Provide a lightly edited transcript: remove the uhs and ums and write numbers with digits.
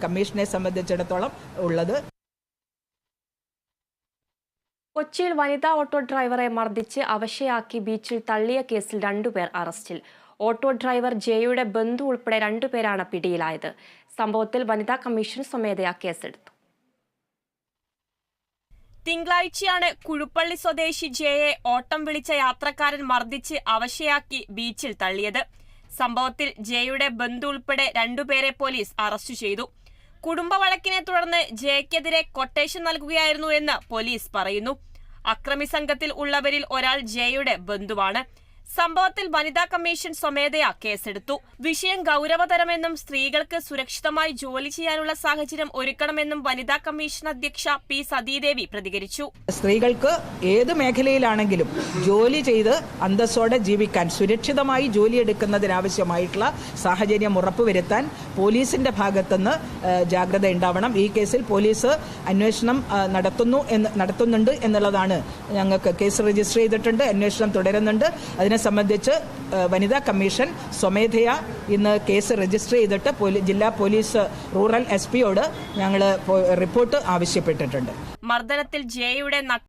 കമ്മീഷനെ സംബന്ധിച്ചിടത്തോളം ഉള്ളത്. കൊച്ചിയിൽ വനിതാ ഓട്ടോ ഡ്രൈവറെ മർദ്ദിച്ച് അവശയാക്കി ബീച്ചിൽ തള്ളിയ കേസിൽ 2 പേർ അറസ്റ്റിൽ. ഓട്ടോ ഡ്രൈവർ ജയയുടെ ബന്ധു ഉൾപ്പെടെ 2 പേരാണ് പിടിയിലായത്. സംഭവത്തിൽ വനിതാ കമ്മീഷൻ സ്വമേധയാ കേസെടുത്തു. തിങ്കളാഴ്ചയാണ് കുഴുപ്പള്ളി സ്വദേശി ജയയെ ഓട്ടം വിളിച്ച യാത്രക്കാരൻ മർദ്ദിച്ച് അവശയാക്കി ബീച്ചിൽ തള്ളിയത്. സംഭവത്തിൽ ജയയുടെ ബന്ധു ഉൾപ്പെടെ 2 പേരെ പോലീസ് അറസ്റ്റ് ചെയ്തു. കുടുംബ വഴക്കിനെ തുടർന്ന് ജയക്കെതിരെ കൊട്ടേഷൻ നൽകുകയായിരുന്നു എന്ന് പോലീസ് പറയുന്നു. അക്രമി സംഘത്തിൽ ഉള്ളവരിൽ ഒരാൾ ജയയുടെ ബന്ധുവാണ്. സംഭവത്തിൽ വനിതാ കമ്മീഷൻ സ്വമേധയാ കേസെടുത്തു. വിഷയം ഗൗരവതരമെന്നും സ്ത്രീകൾക്ക് സുരക്ഷിതമായി ജോലി ചെയ്യാനുള്ള സാഹചര്യം ഒരുക്കണമെന്നും വനിതാ കമ്മീഷൻ അധ്യക്ഷ പി സതീദേവി പ്രതികരിച്ചു. സ്ത്രീകൾക്ക് ഏത് മേഖലയിലാണെങ്കിലും ജോലി ചെയ്ത് അന്തസ്സോടെ ജീവിക്കാൻ, സുരക്ഷിതമായി ജോലിയെടുക്കുന്നതിനാവശ്യമായിട്ടുള്ള സാഹചര്യം ഉറപ്പുവരുത്താൻ പോലീസിന്റെ ഭാഗത്തുനിന്ന് ജാഗ്രത ഉണ്ടാവണം. ഈ കേസിൽ പോലീസ് അന്വേഷണം നടത്തുന്നുണ്ട് എന്നുള്ളതാണ്. ഞങ്ങൾക്ക് കേസ് രജിസ്റ്റർ ചെയ്തിട്ടുണ്ട്, അന്വേഷണം തുടരുന്നുണ്ട്. അതിനെ സംബന്ധിച്ച് വനിതാ കമ്മീഷൻ സ്വമേധയാ ഇന്ന് കേസ് രജിസ്റ്റർ ചെയ്തിട്ട് ജില്ലാ പോലീസ് റൂറൽ SP യോട് ഞങ്ങൾ റിപ്പോർട്ട് ആവശ്യപ്പെട്ടിട്ടുണ്ട്. മർദ്ദനത്തിൽ ജയയുടെ